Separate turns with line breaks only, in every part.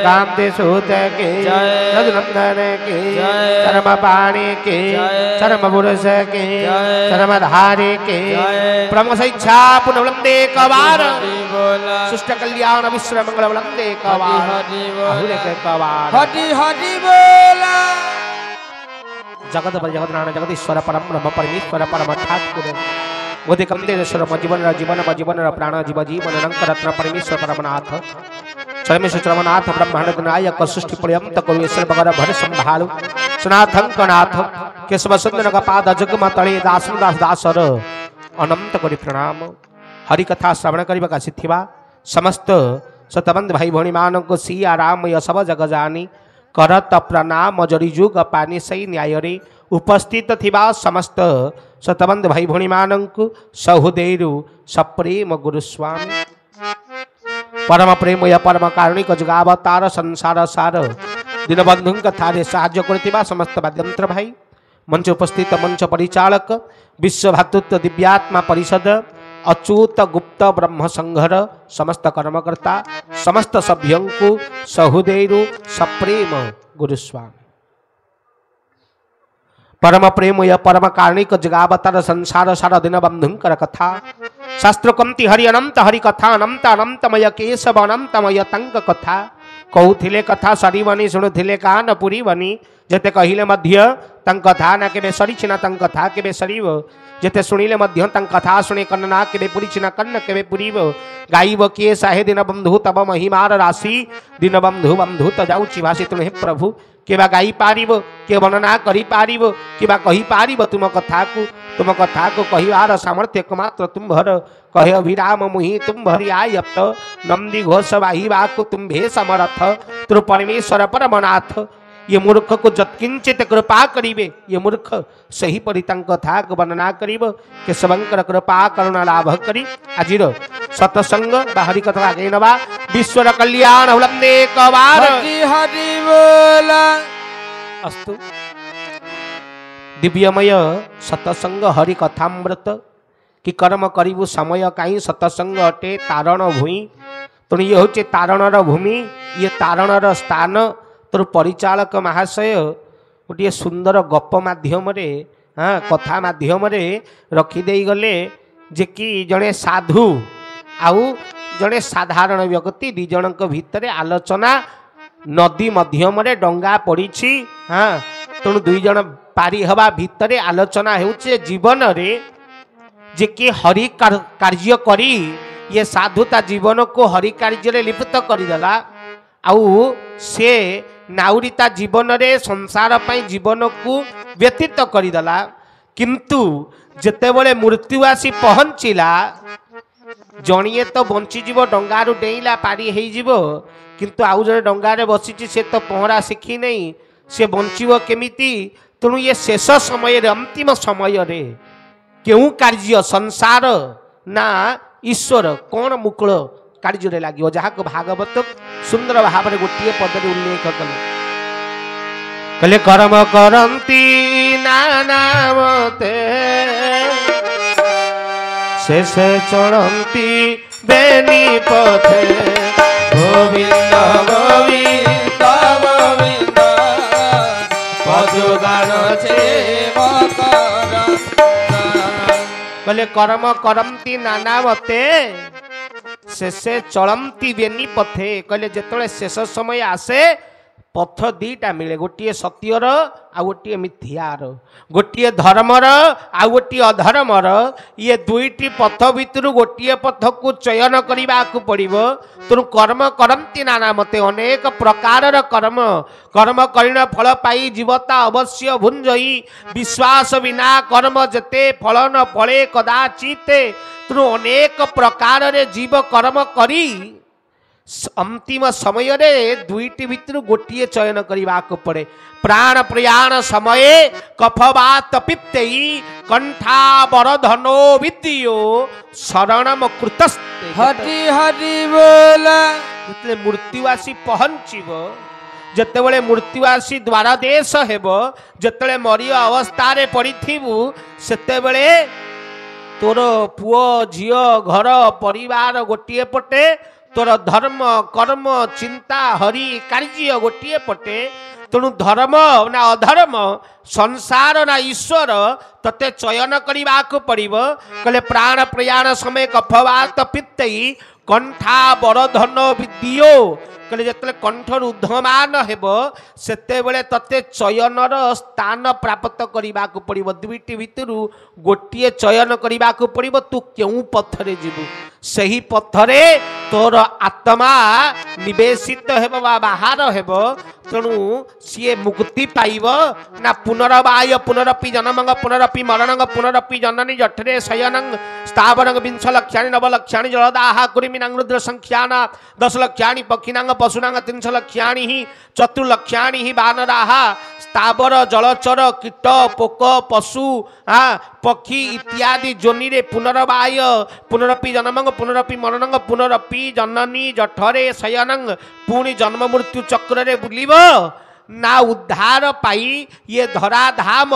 कांति सूत के रघुनंदन के चरम पाणी के चरम पुरुष के चरम धारी के प्रमुख इच्छा पुनवलंदे कवार सुष्ट कल्याण विश्व मंगल वलंदे कवार आहुरे के कवार
हरि हरि बोला
जगत पर जगत नारायण जगदीश्वर परम ब्रह्म परमेश्वर परम ठाकुर गोदे कमलेश्वर जीवन जीवन जीवन प्राण जीव जीवन रंक रत्न परमेश्वर परमनाथ चरमेश्वर चरमनाथ ब्रह्मांड नायक सृष्टि पर्यंत करो ईश्वर बगर भर संभालु सनाथं कनाथ केशव सुंदर का पाद जगम तले दास दास दासर अनंत करी प्रणाम हरि कथा श्रवण करबा का सिथिबा समस्त सतबंध भाई भौणी मान को सिया राम य सब जग जानी करत प्रणाम जड़ी जुग पानी सही न्याय रे उपस्थित थिबा समस्त सतबंध भाई भौणी मानंकु सहुदेरु सप्रेम गुरुस्वामी परम प्रेम या परम कारुणिक जगावतार संसार सार दीनबंधु कथारे साहाय्य करथिबा समस्त वाद्यंत्र भाई मंच उपस्थित मंच परिचालक विश्व भातृत्व दिव्यात्मा परिषद अच्युत गुप्त ब्रह्म संघर समस्त कर्मकर्ता समस्त सभ्यंकु सहुदेरु सप्रेम गुरुस्वामी परम प्रेम या परम कारुणिक जगावतार संसार सार दिन बंधुंकर कथा शास्त्र कंति हरि अनंत हरि कथा अनंत अनंतमय केशव अनंतमय तंक कथा कहूथिले कथा सरीवनी शुणुथिले कान पुरी बनी जेते कहिले मध्य तंक कथा ना केबे सरीछि ना तंक कथा केबे सरीव जेते शुणिले मध्य तंक कथा शुणे कन्न ना केबे पुरीछि ना कन्न केबे पुरीव गाइब किए साहे दिन बंधु तब महिमार राशि दिन बंधु बंधु त जाउछि भाषि तुहे प्रभु केबा गाई पारिब के वर्णना करि पारिब केबा कहि पारिब तुम कथा को कहिवार सामर्थ्य एकमात्र तुम भर कहे अभिराम मुहि तुम भरि आयत नंदी घोष वाही वाक तुम भे समर्थ तुम परमेश्वर परमनाथ ये मूर्ख को जत्किंचित कृपा करिबे ये मूर्ख सही परि तंक कथा को वर्णना करिब के सबंकर कृपा करुणा लाभ करी आजिर सत्संग बाहरी कथा आगे नवा विश्वर कल्याण हुलंदे कवार
हरि हरि बोला
अस्तु दिव्यमय सत्संग हरि कथामृत कि कर्म करिबु समय काई सत्संग अटे तारण भूमि तो ये होचे तारणर भूमि ये तारणर स्थान तोर परिचालक महाशय गोटे सुंदर गप माध्यम हाँ कथा माध्यम रखिदे गले जे कि जड़े साधु आउ जड़े साधारण व्यक्ति दी जन भितर आलोचना नदी मध्यम डंगा पड़ी हाँ तेणु दुई जन पारी हवा भितर आलोचना होचे जीवन रे जे कि हरि कार्य करी ये साधुता जीवन को हरि कार्य लिप्त करदेला आउ से नाउरीता जीवन रे संसार पाई जीवन को व्यतीत करदेला किंतु जेतेबेले मृत्यु आसी पहुँचला जणिए तो बंचीज डंगारू डेईला पारी हो किंतु आउ जड़े डंगारे बसी से तो पहरा शिखी नहीं से बंचीब केमिति तेणु ये शेष समय अंतिम समय रे केउ कार्य संसार ना ईश्वर कौन मुकुल कार्य लगे जहाँ को भागवत सुंदर भाव में गोटे पद उल्लेख कले कर्म करती नाना मते शेष चढ़ती बेनी पथे गोविंद गोविंद गोविंद पदुगान कले कर्म करती नाना मते शेषे चलती बेनी पथे कहले जिते शेष समय आसे पथ दीटा मिले गोटे सत्यर आ गोटे मिथ्यार गोटे धर्मर आ गोटे अधर्मर ये दुईटी पथ भितर गोटे पथ को चयन करने को पड़ो तेणु कर्म करती नाना मते अनेक प्रकार कर्म कर्म करिण फल पाई जीवता अवश्य भुंजई विश्वास बिना कर्म जेते फल न फले कदाचित तेणु अनेक प्रकार जीव कर्म करी अंतिम समय रे दुईटी भितर गोटे चयन करने को पड़े प्राण प्रयाण समय कफवात पिप्तई कंठा बरधनो विद्यो शरणम कृतस्ते
हरि हरि बोला
मृत्यु आसी पहुँचब जितेबले मृत्यु आसी द्वार देश हेब जिते मरी अवस्था पड़ू से तोर पुओ झील घर परिवार गोटे पटे तोर धर्म कर्म चिंता हरि कार्य गोटे पटे तेणु धर्म ना अधर्म संसार ना ईश्वर तते चयन करने को पड़ो कहले प्राण प्रयाण समय कफवात पित्तई कंठा बरधन विद्यो कहले जिते कंठर ऊर्धमान हेब सेते बेले तते चयनर स्थान प्राप्त करने को पड़ो दुईटी भितर गोटे चयन करने को पड़ो तू क्यों पथरे जीवु सही पथरे तोर आत्मा निवेशित हेब बाहर हेब तेणु सी मुक्ति पाइब ना पुनर्वाय पुनरपि जन्मंग पुनरपि मरणंग पुनरपि जननी जठरे शयनंग स्थावरंग विंश लक्षाणि नव लक्षाणि जलदाहा कुरिमिनांग रुद्र संख्याना 10 लक्षाणि पक्षिनांग पशुनांग 300 लक्षाणि ही चतुर्लक्षाणि ही वानराहा स्थावर जलचर कीट पोक पशु पक्षी इत्यादि जोनि रे पुनर्वाय पुनरपि जन्मंग पुनरपि मरणंग पुनरपि जननी जठरे शयनंग पुणी जन्म मृत्यु चक्र रे बुलिब ना उद्धार पाई ये धराधाम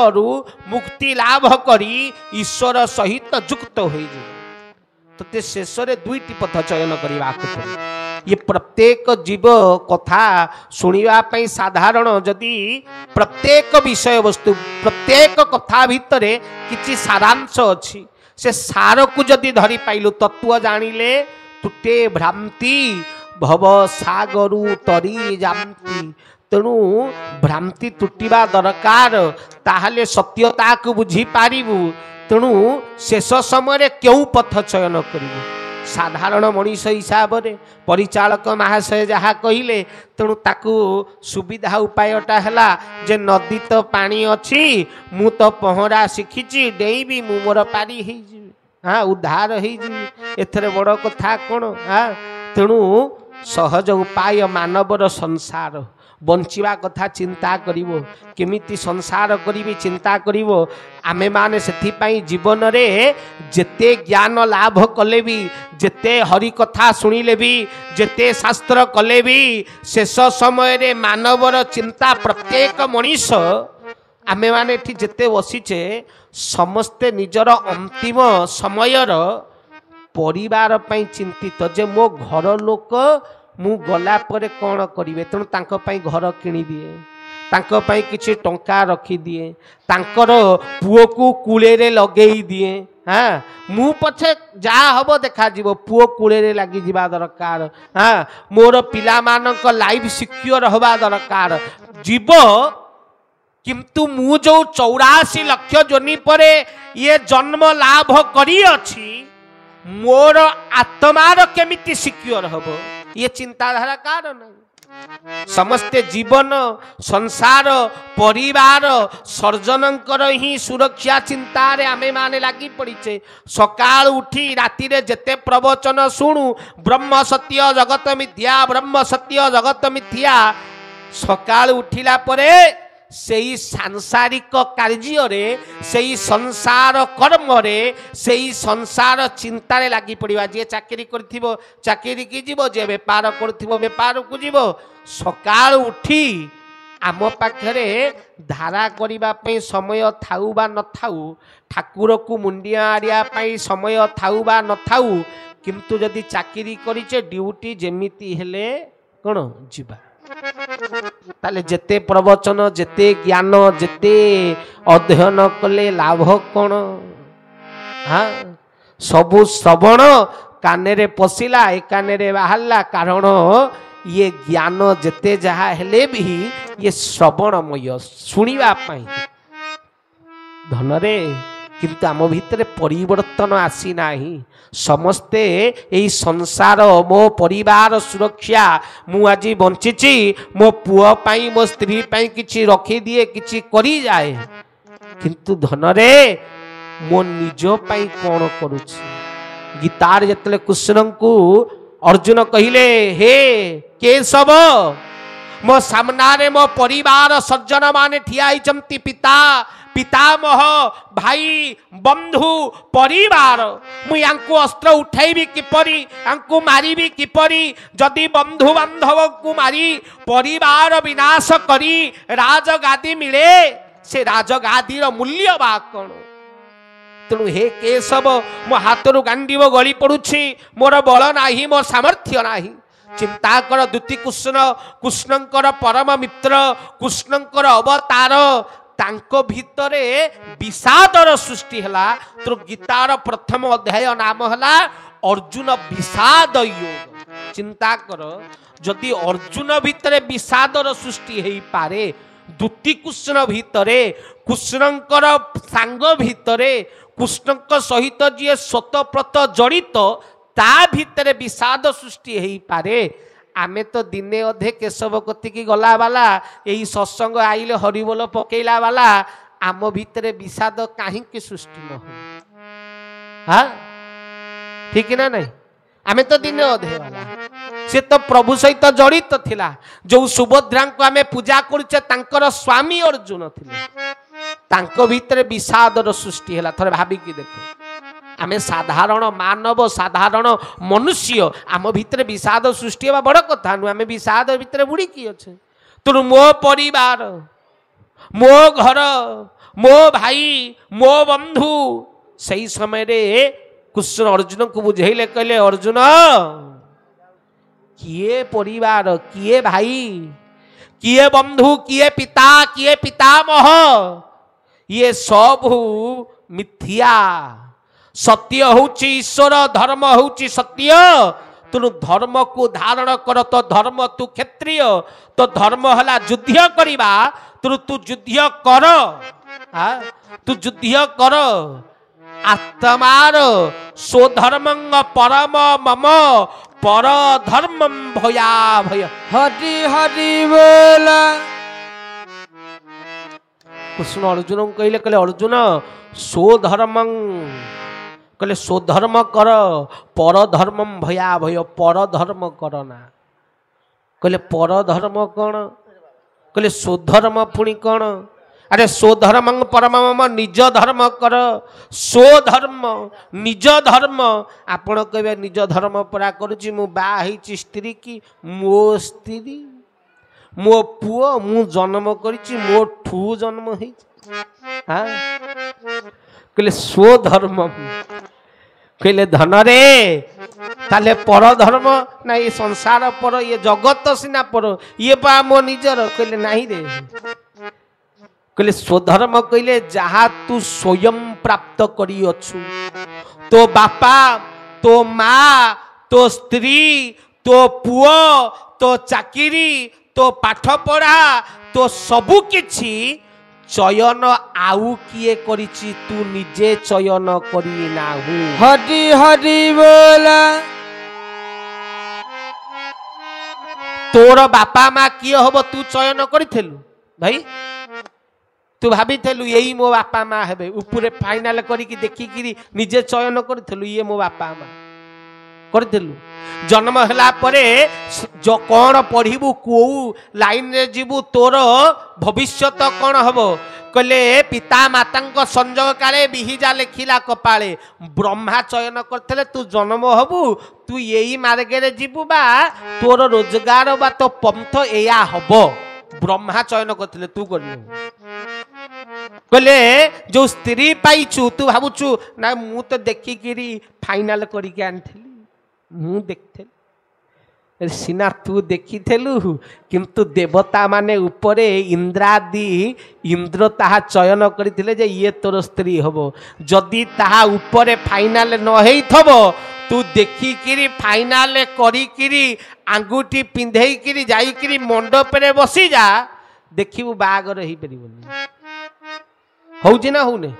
मुक्ति लाभ करी ईश्वर सहित युक्त हो ते शेष दुईटी पथ चयन करने पड़े ये प्रत्येक जीव कथा शुणा साधारण जदि प्रत्येक विषय वस्तु प्रत्येक कथा भितर किसी सारांश अच्छी से सार को जदि धरी पाइलु तत्व जानिले तुटे भ्रांति भव सागरु तरी जामती तेणु भ्रांति तुटिबा दरकार ताहले सत्यता को बुझी पारिबु तेणु शेष समय क्यों पथ चयन करिबु साधारण मनीष हिसाब से परिचालक महाशय जहाँ कहले तेणु ताकू सुविधा उपायटा है जे नदी तो पानी अच्छी मु तो पहरा शिखी डेईबी मु मोर पारी हाँ उद्धार एथरे बड़ कथा कौन हाँ तेणु सहज उपाय मानवर संसार बंचिवा कथा चिंता करिवो केमिति संसार करिवि चिंता करिवो आमे माने सेथिपाई जीवन रे जेते ज्ञान लाभ कले भी जेते हरि कथा सुनिले भी जेते शास्त्र कले भी शेष समय रे मानवर चिंता प्रत्येक मनीष आमे माने एठी जेते बसिचे समस्ते निजर अंतिम समयर परिवार पई चिंतित जे मो घर लोक मु गला परे कौन करिवे तेणु तांको पई घर किणी दिए तांको पई किछि टंका रखी दिए तांकर पुओ को कूले रे लगेई दिए हाँ मु पछे जा हबो देखा जीवो पुओ कूले रे लागी जिबा दरकार हाँ मोर पिला मानक लाइफ सिक्योर हबा दरकार जीव किंतु मु जो 84 लाख जोनि परे ये जन्म लाभ करी अछि मोर आत्मार केमिति सिक्योर हबो ये चिंताधारा कारण समस्ते जीवन संसार परिवार सर्जनकर ही सुरक्षा चिंता रे आमे माने लागी पड़ीचे सकाळ उठी राति रे जेते प्रवचन सुनु ब्रह्म सत्य जगत मिथ्या ब्रह्म सत्य जगत मिथ्या सकाळ उठिला परे सेई सांसारिक कार्य रे सेई संसार कर्म रे सेई संसार चिंता रे लागी पड़िबा जे चाकरी करथिबो चाकरी की जीवो जे व्यापार करथिबो व्यापार को जीवो सकाळ उठी आम पाखरे धारा करिबा पई समय थाउ बा न थाउ ठाकुर को मुंडिया आरिया पई समय थाउ बा न थाउ किंतु जदि चाकरी करिचे ड्यूटी जेमिति हेले कोन जीवा ताले जेते प्रवचन जेते ज्ञान जेते अध्ययन कले लाभ कौन हाँ सबु श्रवण काने रे पशिला ए काने रे बाहरला कारण ये ज्ञान जेते जहा हेले भी ये श्रवणमय शुणिबा पाई धन रे किंतु आम भितर परिवर्तन आसी नाही समस्ते यही संसार मो परिवार सुरक्षा मु आज बंची मो पुओ पाई मो स्त्री पाई किछि रखी दिए किछि करी जाए किंतु धन रे मो निज पाई कौन करुछि गीतार जतले कृष्ण को अर्जुन कहिले हे केशव मो सामना रे मो परिवार सज्जन माने ठिया चमती पिता पितामह भाई बंधु परिवार मुझे अस्त्र उठेबी किपरि यांकु मारिबी किपरि जदि बंधु बांधव को मारी परिवार विनाश करी राजगादी मिले से राजगादी मूल्य बा कौन तेणु हे केशव मो हाथ गांडीव गली पड़ुछि मोर बल नाही मो सामर्थ्य नाही चिंता कर द्युति कृष्ण कृष्णंकर परम मित्र कृष्णंकर अवतार तांको भितरे विषादर सृष्टि हला। तो गीतार प्रथम अध्याय नाम हला अर्जुन विषाद योग। चिंता कर जदि अर्जुन भितरे विषादर सृष्टि हेई पारे द्युति कृष्ण भितरे कृष्णंकर सांग भितरे कृष्णंक सहित जी स्वतःप्रत जड़ित ता भितरे विषाद सृष्टि हेई पारे। आमे तो दिने अधे केशव कतिकी गला वाला यही सत्संग आइले हरिबोल पकेला वाला आम भितरे विषाद कहीं सृष्टि न हो। हाँ ठीक ना नहीं आमे तो दिने अधे वाला से तो प्रभु सहित जड़ित थिला जो सुभद्रा को आमे पूजा करुचे तांकर स्वामी अर्जुन थिले तांको भितरे विषादर सृष्टि हैला। थरे भाबिकी देखो आमे साधारण मानव साधारण मनुष्य आम भितर विषाद सृष्टि होगा बड़ कथा नु आमे विषाद भितर बुड़ी की अच्छे। तो मो परिवार मो घर मो भाई मो बंधु सही समय रे कृष्ण अर्जुन को बुझेले कहले अर्जुन किए परिवार किए भाई किए बंधु किए पितामह ये सब मिथ्या सत्य होची ईश्वर धर्म होची सत्य। तेणु धर्म को धारण कर तो धर्म तू क्षत्रिय तो धर्म हला युद्ध करिबा तेणु तू युद्ध कर तू युद्ध कर आत्मार स्वधर्मं परम मम पर धर्मं भया भय।
हरि हरि बोला।
कृष्ण अर्जुन कहले कहले अर्जुन स्वधर्मं कहले स्वधर्म कर पर धर्मं भया भय पर धर्म करना कहले पर धर्म कौन कहले स्वधर्म पुणी कौन अरे स्वधर्मं परमं निज धर्म कर स्वधर्म निज धर्म आपण कहबे निज धर्म परा करूची मु बा हेची स्त्री की मो स्त्री मो पुओ मु जन्म करिची मो ठू जन्म हेची। हाँ कहले स्वधर्म कहले धन रे ताले पर धर्म ना ये संसार पर ये जगत सिना पर ये बा मो निजर कहले नहीं रे कहले स्वधर्म कहले जहा तू स्वयं प्राप्त करी अछु तो बापा तो माँ तो स्त्री तो पुओ तो चाकिरी तो पाठ पढ़ा तो सबु किछि चयन आउ किए करिछि तू निजे चयन करी नाहु।
हरि हरि बोला।
तोर बापा माँ किए हब तू चयन करिथेलु भाई तू भाबिथेलु यही मो बापा माँ हेबे ऊपर फाइनाल करिकी देखिकी निजे चयन करिथेलु ये मो बापा माँ करिथेलु जन्म होला परे जो कौन पढ़िबू को लाइन रे जीवू तोर भविष्यत कौन हबो कहले पिता माता संजोग काले बिहिजा लेखिला कपाले ब्रह्मा चयन करथिले तू जन्म हबू तू यही मार्गे रे जीवू बा तोर रोजगार बा तो पंथ एया हबो ब्रह्मा चयन करथिले तू करनु कहले जो स्त्री पाइछु तू भाबुछु ना मु तो देखिकिरी फाइनल करिके आनथिली मु देखते सीना तू देखिथेलु किंतु देवता माने ऊपरे इंद्रादि इंद्र ताहा चयन करथिले जे ये तोर स्त्री हबो जदि ताहा ऊपरे फाइनल न हेइथबो तू देखिकिरी फाइनल करिकिरी आंगुठी पिंधेइकिरी जाइकिरी मंडप रे बसी जा देखिबु बागर हेइ परिबोनी होउछि ना होउने।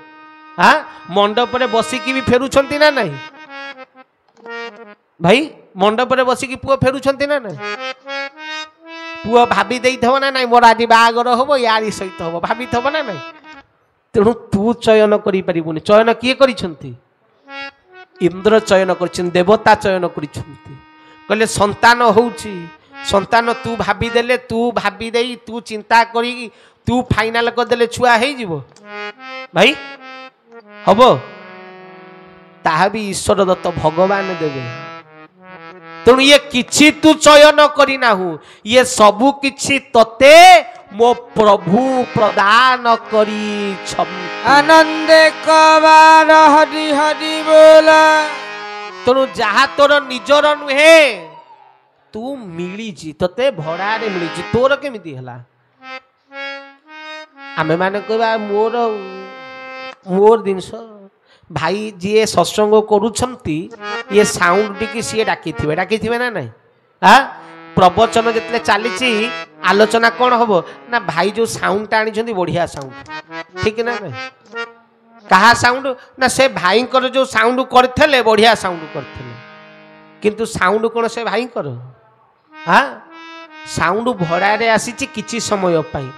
हाँ मंडप रे बसिकी भी फेरुछंती ना नहीं भाई मंडप रे बसिकी पुओ फेरुछंती ना नहीं पुओ भाभी देइथबो ना नहीं मोर आदि बागर होबो यारी सहित होबो भाबिथबो ना नहीं तेणु तू चयन करि परिबुनी चयन किए करिछंती इंद्र चयन करिछन देवता चयन करिछंती कहले संतान होउछि संतान तू भाभी देले तू भाभी देई तू चिंता करी तू फाइनल कर देले छुआ हेइ जिवो भाई हबो ताहा भी ईश्वर दत्त भगवान देवे तेणु ये किछि तू चयन करिनाहु ये सबु किछि तते मो प्रभु प्रदान करी छंती।
आनंदे कबार हरि हरि बोला
तेणु जहा तोर निजर नुहे तू मिली तते भड़ारे मिली तोर केमिति हला आमे माने कहबा मोर मोर जिनस भाई जी सत्संग करूछंती ये साउंड टिकी सी डाकिथिबे ना नहीं हाँ प्रवचन जितने चली आलोचना कौन हम ना भाई जो साउंड टा आनी बढ़िया साउंड ठीक ना नहीं कहा साउंड ना से भाई जो साउंड करते बढ़िया साउंड करते किंतु साउंड कौन से भाई हाँ साउंड भड़ारे आसी किछि समय पाई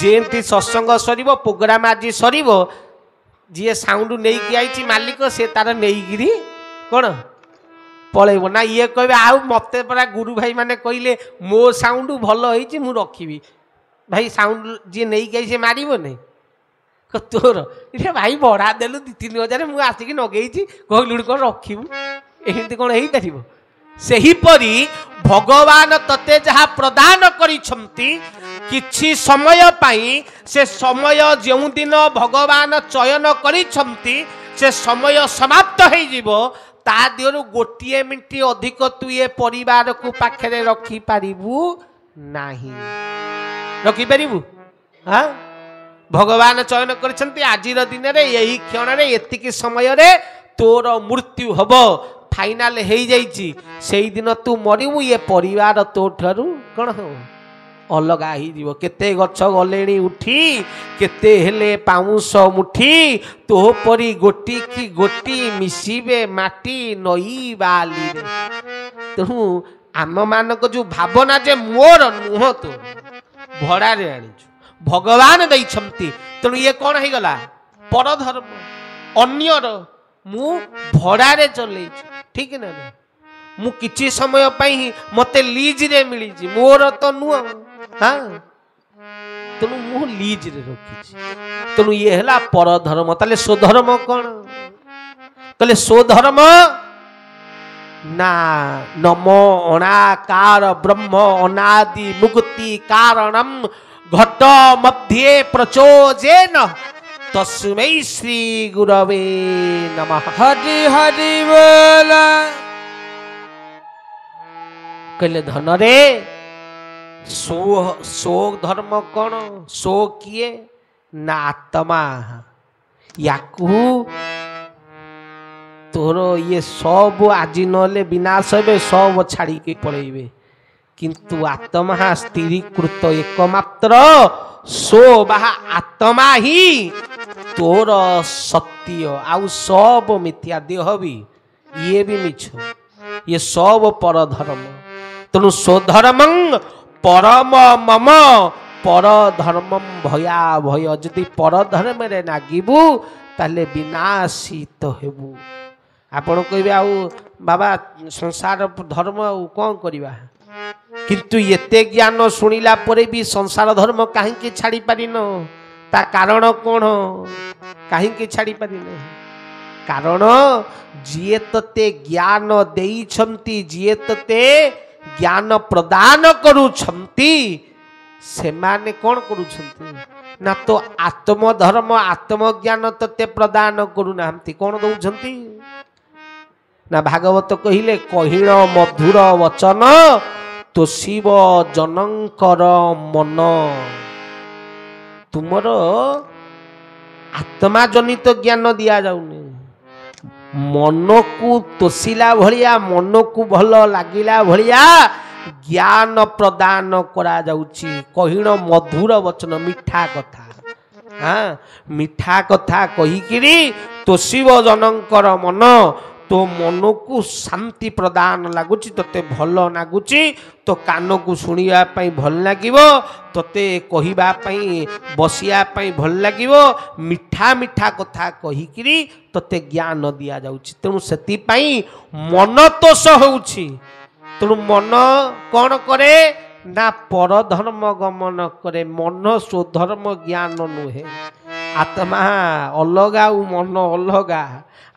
जेमती सत्संग सर प्रोग्राम आज सर जी साउंड नहीं आई मालिक से तार नहीं कौन पलैब ना ये कहे आउ मत परा गुरु भाई माने कहले मो साउंड भल होती मु रखी भाई साउंड जी नहीं गई से मार नहीं तोर ये भाई बढ़ा देलु 2-3 हजार मुझे आसिक नगेई कहलु कौन रखू एमती कौन हो पार से ही परी भगवान तते जहाँ प्रदान करिछंती किछि समय पाई से समय जो दिन भगवान चयन करिछंती से समय समाप्त हो जीवो ता दियरु गोटिए मिनिट अधिक तू ये परिवार को पाखरे रखी पारिबु नाही रखी पारिबु हाँ भगवान चयन करिछंती आजिर दिन रे यही क्षण रे एतिकी समय रे तोर मृत्यु हबो फाइनाल हो जाइछि सेई दिन तू मरिबु ये परिवार तो ठारू कौन हो अलग हो केते गछ गलेणी उठी केते हेले पाउंस मुठी तो परी गोटी की गोटी मिसिबे माटी नई बाली रे तेणु आम मानक जो भावना जे मोर नुह तो भड़ा रे आनिछु भगवान दैछंती तेणु ये कौन हो गला परधर्म अन्यर मु भड़ा रे चले ठीक ना मु किछि समय पाई मते लीज रे मिली मोर तो नुह हाँ तेणु मु लीज रे रखी तेणु ये है परधर्म ताले स्वधर्म कौन ताले स्वधर्म ना नमो अनाकार ब्रह्म अनादि मुक्ति कारणम घट मध्ये प्रचोजेन तस्मै श्री गुरवे नमः
हरि हरि बोला
कहले धन रे सो धर्म कौन सो किए ना आत्मा याकू तोर ये सब आज नले विनाश हे सब छाड़ी के पड़े किंतु आत्मा स्थिरीकृत एकमात्र सो बाहा आत्मा ही तोर सत्य आउ सब मिथ्या देह भी ये भी मिछ ये सब परधर्म तेणु स्वधर्म परम मम परधर्मम भया भय जदि परधर्म रे नागिबू ताले विनाशित हेबू आपण कहबे आउ बाबा संसार धर्म कौन करवा किंतु एते ज्ञान शुणिला परे भी संसार धर्म कहीं छाड़ी पारिन ता कारण कौन कहीं छाड़ी पारिन कारण जीए तते ज्ञान देइछंती जीए तते ज्ञान प्रदान करुछंती से माने कौन करुछंती ना तो आत्मधर्म आत्मज्ञान तते प्रदान करूना कौन दौछंती ना भागवत कहिले कहिण मधुर वचन तो शिव जनकर मन तुमर आत्मा जनित ज्ञान दिया जाउनी मन को तोषिला भलिया मन को भल लागिला भलिया ज्ञान प्रदान करा जाउची कहिण मधुर वचन मिठा कथा हाँ मिठा कथा कहिकिरी तो शिव जनकर मन तो मन को शांति प्रदान लगुच तोते भल लगुच तो कान को शुणा भल लगे तोते कहवाई बसिया भल लगे मिठा मिठा कथा कहीकि तोते ज्ञान दि जाऊँगी तेणु से मन तोष होउछि तेणु मन कौन करे ना परधर्म गमन करे मन स्वधर्म ज्ञान नुहे आत्मा अलगा मन अलगा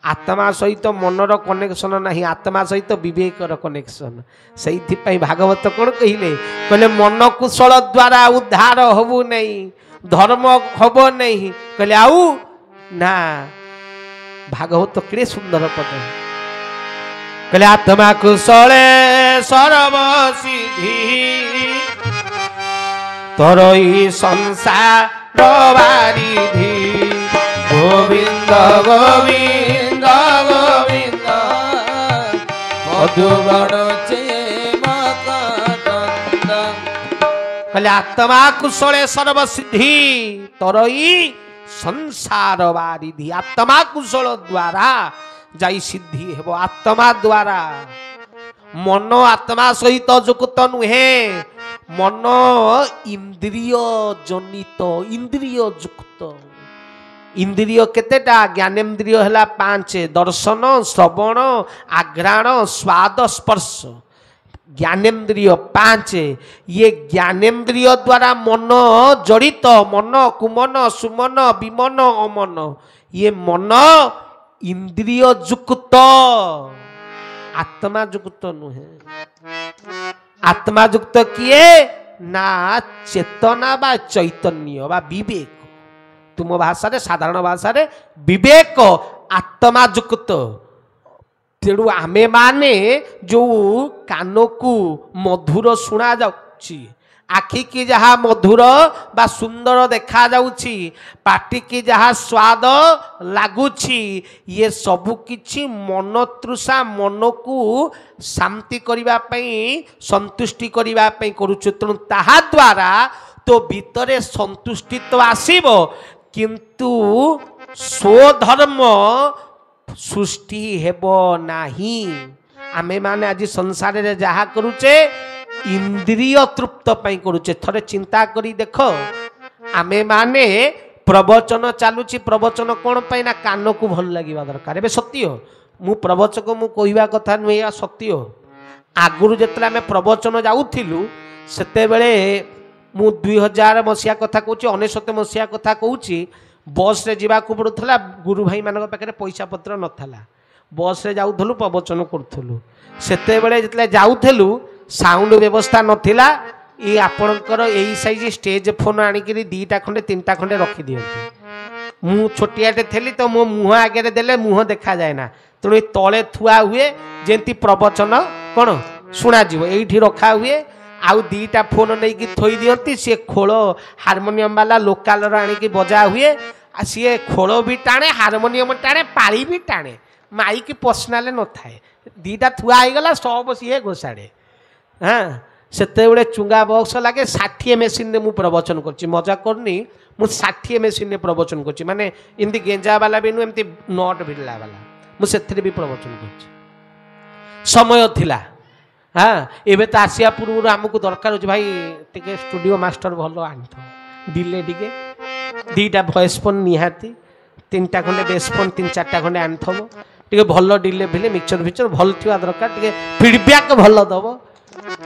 आत्मा सहित मनर कनेक्शन नहीं आत्मा सहित विवेकर कनेक्शन से भागवत कौन कहले कहले मन कुशल द्वारा उद्धार हबु नहीं धर्म हब नहीं कहले आउ ना भागवत केड़े सुंदर पद कहले आत्मा कुशले सर्व सिद्धि तोरई संसार वारिधि गोविंद गोविंद गोविंद मधुबन कहले आत्मा कुशले सर्व सिद्धि तोरई संसार वारिधि आत्मा कुशल द्वारा जाई सिद्धि हेबो आत्मा द्वारा मन आत्मा सहित जुक्त नुहे मन इंद्रिय जनित इंद्रिय जुक्त इंद्रिय केतेटा ज्ञानेन्द्रिय हला 5 दर्शन श्रवण आघ्राण स्वाद स्पर्श ज्ञानेन्द्रिय 5 ये ज्ञानेन्द्रिय द्वारा मन जड़ित मन कुमन सुमन विमन अमन ये मन इंद्रिय जुक्त आत्मा जुक्त नुहे आत्मा युक्त किए ना चेतना बा चैतन्य बा विवेक तुम भाषा रे साधारण भाषा रे विवेक आत्मा युक्त तेणु आमे माने जो कान को मधुर सुना जाउछि आखि की जहा मधुर बा सुंदर देखा जाउछि पाटी की जहा स्वाद लागुछि ये सबु किछि मन तृषा मन को शांति करिबा पई संतुष्टि करिबा पई करूछु तेणु ताहा द्वारा तो भीतरे संतुष्टि तो आसीबो किंतु स्वधर्म सृष्टि हेबो नाही आमे माने आज संसार रे जहा करूचे इंद्रिय तृप्त पाई करूचे थरे चिंता करी देखो आमे माने प्रवचन चालुची प्रवचन कोन पाई ना कान को भल लागिबा दरकार एबे सत्य मु प्रवचक मु कहिबा कथा नुई या सत्य आगुरु जेतला आमे प्रवचन जाउथिलु सेते बेले मु 2000 मसिया कथा कहूची 99 मसिया कथा कहूची बस रे जीवा को पड़ुथला गुरु भाई मानक पाखरे पैसा पत्र नथला बस रे जाउथलु प्रवचन करथलु सेते बेले जेतला जाउथलु साउंड व्यवस्था नथिला ये आपणकर यही साइज स्टेज फोन आनिकी 2टा खंडे 3टा खंडे रखी दियंती मु छोटियाटे थेली तो मो मुह आगे देले मुह देखा जाए ना तेणु तले थुआ हुए जेंती प्रवचन कौन शुणा ये रखा हुए आउ 2टा फोन नहीं कि थोई दियंती सी खोल हारमोनियम वाला लोकाल आनिकी बजा हुए सी खोल भी टाणे हारमोनियम टाणे पाली भी टाणे माइक पर्सनाल न थाए 2टा थुआ गला सब सी घोषाड़े हाँ सेते चुंगा बक्स लगे 60 मेसीन रे मु प्रवचन करची मजा करनी मु 60 मेसीन रे प्रवचन करची माने एमती गेंजा वाला भी नु एमती नट भिड़ला वाला मु सेथरे भी प्रवचन करची समय थिला हाँ एबे तो आसिया पूर्व आमको दरकार हो भाई टिके स्टूडियो मास्टर भलो आनथ दिले टिके 2टा वॉइस फोन निहाती 3टा खंडे बेस फोन 3-4टा खंडे आनथबो टिके भलो डिले भिले मिक्सचर फिक्सचर भल थिवा दरकार टिके फीडबैक भलो दबो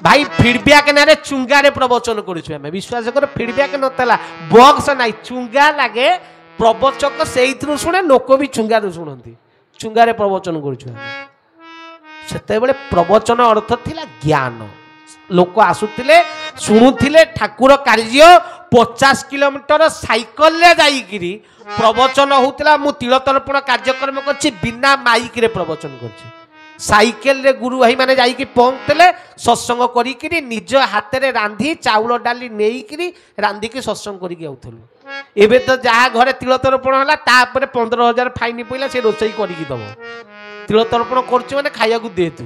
भाई फीडबैक ना चुंगा रे प्रवचन करूछु हमें विश्वास कर फीडबैक नतला बॉक्स नाइ चुंगा लागे प्रवचक सेइथरु सुने लोक भी चुंगा रे सुनंती चुंगा रे प्रवचन करूछु हमें सेते बेले प्रवचन अर्थ थिला ज्ञान लोक आसुथिले सुनुथिले ठाकुर कार्य 50 किलोमीटर साइकल ले जाईकिरी प्रवचन होउतिला मु तिल तर्पण कार्यक्रम करछि बिना माइक रे प्रवचन करछि साइकेल रे गुरु भाई माने जाई कि पहुंचले सत्संग करी कि निज हाथ रे रांधी चाउल डाली नेई कि रांधी की सत्संग करी कि आउथलु एबे तो जहा घरे तिल तर्पण होला तापर 15,000 फाइन पइला से रोसई करी कि दबो तिल तर्पण करछि माने खाया को दे तू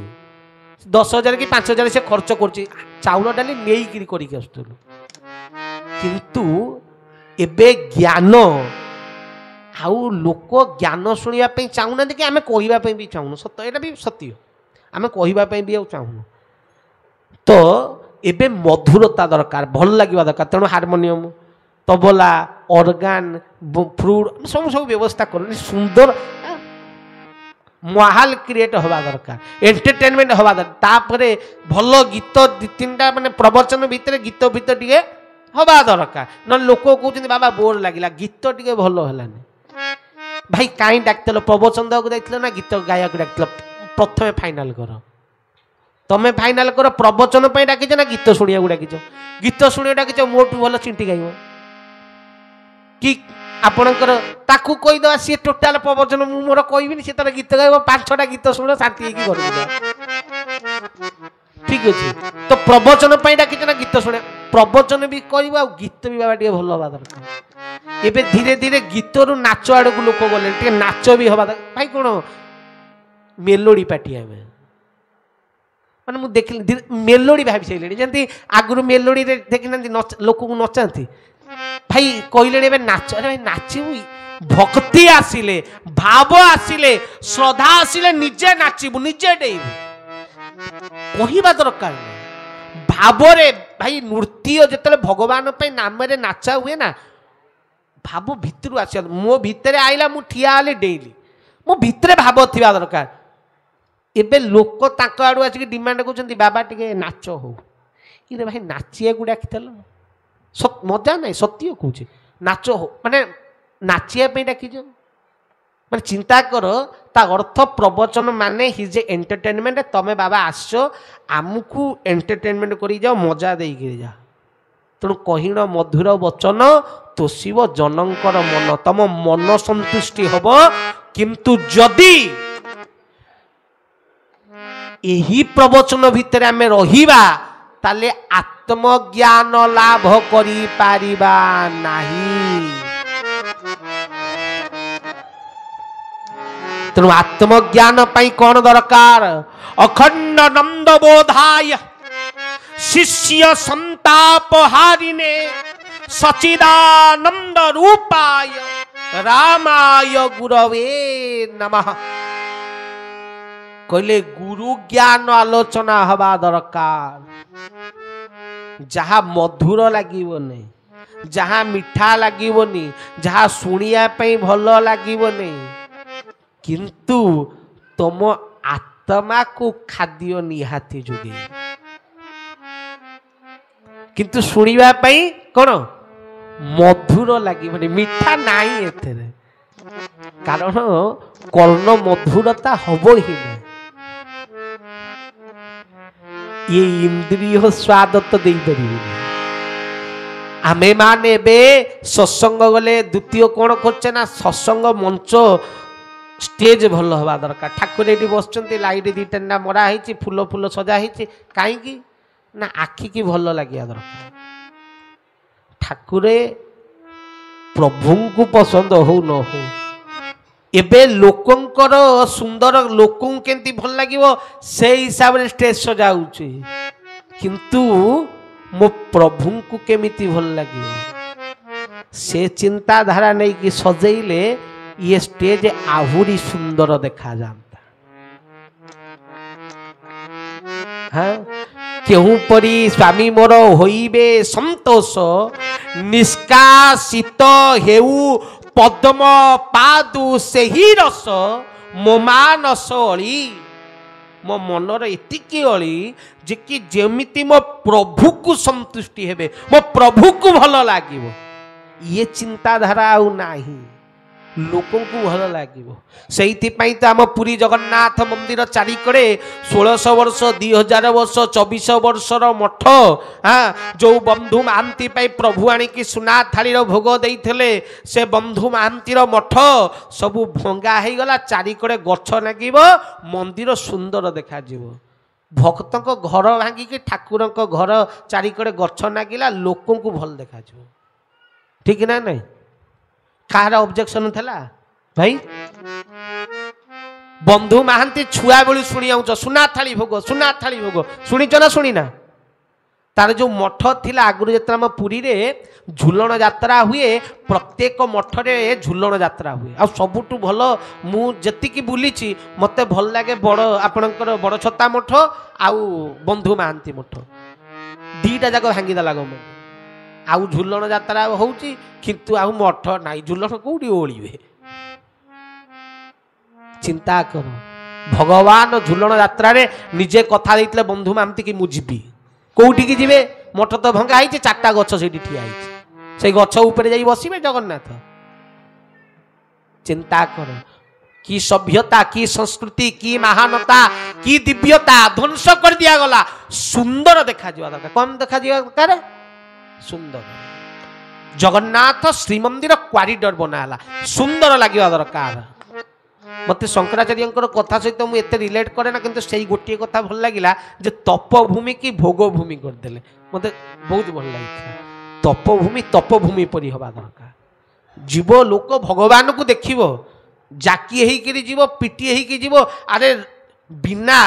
10,000 कि 5,000 से खर्च करछि चाउल डाली नेई कि करी कि आउथलु किंतु एबे ज्ञान आउ लोक ज्ञान शुणा चाहूना कि आम कहवाई भी चाहूँ सत यहाँ भी सत्य आम कहवाई भी चाहूँ तो एबे मधुरता दरकार भल लगे दरकार तेणु हारमोनियम तबला ऑर्गन फ्लूट सब सब व्यवस्था कर सुंदर माहौल क्रिएट हवा दरकार एंटरटेनमेंट हवा दरकार भल गीत 2-3टा माने प्रवचन भितर गीत भितर टे हवा दरकार न लोक कहते बाबा बोर लगे गीत टे भल है भाई कहीं डाक्तल प्रवचन देवाक जाइल ना गीत गायक डाक्तल प्रथम फाइनाल कर तमें फाइनाल कर प्रवचन डाकिच ना गीत शुणा डाकिच गीत शुणा डाकिच मोटू भल चिंटी गाइब कि ଆପଣଙ୍କର ତାକୁ କହିଦେବା ସିଏ ଟୋଟାଲ ପ୍ରବଚନ ମୁଁ ମୋର କହିବିନି, ସେ ତାର ଗୀତ ଗାଇବ, 5-6ଟା ଗୀତ ଶୁଣ ଶାନ୍ତି ହେଇକି ଘରକୁ ଯାଅ। ଠିକ ଅଛି, ତ ପ୍ରବଚନ ପାଇଁ ଡାକିଛ ନା ଗୀତ ଶୁଣେ, ପ୍ରବଚନ ବି କରିବ ଆଉ ଗୀତ ବି ବାବା ଟିକେ ଭଲ ହବା ଦରକାର। ଏବେ ଧୀରେ ଧୀରେ ଗୀତରୁ ନାଚ ଆଡକୁ ଲୋକ ଗଲେ, ଟିକେ ନାଚ ବି ହବା ଦରକାର। ଭାଇ କଣ ମେଲୋଡି ପାର୍ଟି ଆମେ, ମାନେ ମୁଁ ଦେଖିଲି ମେଲୋଡି ଭାବି ସାରିଲେଣି, ଯେମିତି ଆଗରୁ ମେଲୋଡିରେ ଦେଖିନାହାନ୍ତି ଲୋକଙ୍କୁ ନଚାନ୍ତି, ଭାଇ କହିଲେଣି ଏବେ ନାଚ। ଆରେ ଭାଇ ନାଚିବୁ, ଭକ୍ତି ଆସିଲେ, ଭାବ ଆସିଲେ, ଶ୍ରଦ୍ଧା ଆସିଲେ ନିଜେ ନାଚିବୁ, ନିଜେ ଡେଇବୁ, କହିବା ଦରକାର ନାହିଁ। ଭାବରେ ଭାଇ ନୃତ୍ୟ ଯେତେବେଳେ ଭଗବାନ ପାଇଁ ନାମରେ ନାଚା ହୁଏ ନା, ଭାବ ଭିତରୁ ଆସିବା, ମୋ ଭିତରେ ଆଇଲା ମୁଁ ଠିଆ ହେଲି ଡେଇଲି, ମୋ ଭିତରେ ଭାବ ଥିବା ଦରକାର। ଏବେ ଲୋକ ତାଙ୍କ ଆଡୁ ଆସିକି ଡିମାଣ୍ଡ କରୁଛନ୍ତି ବାବା ଟିକେ ନାଚ ହଉ। ଇରେ ଭାଇ ନାଚିବାକୁ ଡାକିଥିଲ, ମଜା ନାହିଁ, ସତ୍ୟ କହୁଛି, ନାଚ ହଉ ମାନେ ନାଚିବା ପାଇଁ ଡାକିଛ, ମାନେ ଚିନ୍ତା କର ତା ଅର୍ଥ ପ୍ରବଚନ ମାନେ ହିଜ୍ ଏଣ୍ଟରଟେନମେଣ୍ଟ। ତମେ ବାବା ଆସିଛ ଆମକୁ ଏଣ୍ଟରଟେନମେଣ୍ଟ କରିକି ଯାଅ, ମଜା ଦେଇକିରି ଯାଅ। ତେଣୁ କହିଣ ମଧୁର ବଚନ ତୋଷିବ ଜନଙ୍କର ମନ, ତମ ମନ ସନ୍ତୁଷ୍ଟି ହବ। କିନ୍ତୁ ଯଦି ଏହି ପ୍ରବଚନ ଭିତରେ ଆମେ ରହିବା ତାହେଲେ ଆତ୍ମଜ୍ଞାନ ଲାଭ କରିପାରିବା ନାହିଁ। ତେଣୁ ଆତ୍ମଜ୍ଞାନ ପାଇଁ କଣ ଦରକାର? ଅଖଣ୍ଡ ନନ୍ଦ ବୋଧାୟ ଶିଷ୍ୟ ସନ୍ତାପ ହାରିନେ ସଚିଦାନନ୍ଦ ରୂପାୟ ରାମାୟ ଗୁରवे ନମଃ। କହିଲେ ଗୁରୁ ଜ୍ଞାନ ଆଲୋଚନା ହବା ଦରକାର, ଯାହା ମଧୁର ଲାଗିବନି, ଯାହା ମିଠା ଲାଗିବନି, ଯାହା ଶୁଣିବା ପାଇଁ ଭଲ ଲାଗିବନି, କିନ୍ତୁ ତମ ଆତ୍ମାକୁ ଖାଦ୍ୟ ନିହାତି ଯୋଗେଇ। କିନ୍ତୁ ଶୁଣିବା ପାଇଁ କଣ ମଧୁର ଲାଗିବନି, ମିଠା ନାହିଁ ଏଥିରେ, କାରଣ କର୍ଣ୍ଣ ମଧୁରତା ହବ ହିଁ ନାହିଁ। ये इंद्रिय स्वाद तो दे पारिबे। आमे माने बे सत्संग गले द्वितीय कौन करछे ना सत्संग मंच स्टेज भल हवा दरकार। ठाकुर एटी बसचंती, लाइट दी टेंडा मरा ହେଇଛି, फूल फूल सजा ହେଇଛି, काईकी ना आखि की भल लागिया दरकार। ठाकुरे प्रभु को पसंद हो न हो, एबे लोकंकर सुंदर लोक केंती भल लागिवो से हिसाब रे स्टेज सजाउछि, किंतु मो प्रभु को केमिति भल लागिवो से चिंता धारा नहीं कि सजेइले ये स्टेज आहुरी सुंदर देखा जाता। हाँ केहू परी स्वामी मोर होइबे संतोष, निष्कासित हेउ पद्म पादु से ही रस मो मानस अली। मो मनर एतिकी अली जे कि जेमिति मो प्रभु को संतुष्टि हेबे, मो प्रभु को भल लागिवो, ये चिंताधारा आउ नाही, लोकों को भल लागिवो। सेइथि पई त आम पुरी जगन्नाथ मंदिर चारिकड़े 1600 वर्ष 2000 वर्ष 24 वर्षर मठ, हाँ जो बंधु महांती पाई प्रभु आनी की सुना थालीर भोग देइथिले, से बंधु महांतीर मठ सबु भंगा हे गला, चारिकड़े गछ लागिवो, मंदिर सुंदर देखा जिवो। भक्तक घर भांगी कि ठाकुरक घर चारिकड़े गछ नागिला, लोकों को भल देखा जिवो। ठीक ना नहीं? कार ऑब्जेक्शन थला भाई? बंधु महांती छुआ बेलू शुणी आउछ सुना थाली भोग, सुना थाली भोग शुणीच ना शुणी ना? तार जो मठ थिला आगुरी जेतरा हम पुरी रे झुलन यात्रा हुए, प्रत्येक मठ रे झुलन यात्रा हुए। आ सबुटु भल मु जतिकी बुलीची मते भल लागे बड़ आपणकर बड़ छता मठ आउ बंधु महांती मठ, दीटा जाक भांगी देला गम। आउ झुलन यात्रा होउची किंतु आउ मठ नाई, झुलन कोउडी ओळीबे। चिंता कर, भगवान झुलन यात्रा रे निजे कथा देइतले बंधु महांती की मु जिबी, कोउठी की जिबे? मठ तो भंगा आइছে, चारटा गछ सेठी ठिया आइছে, से गछ ऊपर जाई बसिबे जगन्नाथ। चिंता कर, की सभ्यता, की संस्कृति, की महानता, की दिव्यता ध्वंस कर दिया गला। सुंदर देखा जिवा दरकार, कम देखा जिवा दरकार सुंदर। जगन्नाथ श्रीमंदिर क्वारिडोर बनाला सुंदर लगे दरकार मत शंकराचार्य कथा सहित मुझे एत रिलेट करे ना किंतु से गोटे कथा भल लगिला जे तपभूमि की भोगभूमि करदे मत बहुत भल लगी तपभूमि परी हवा दरकार जीव लोक भगवान को देखिब जाकी होकर जीव पिटी होकर जीव अरे बिना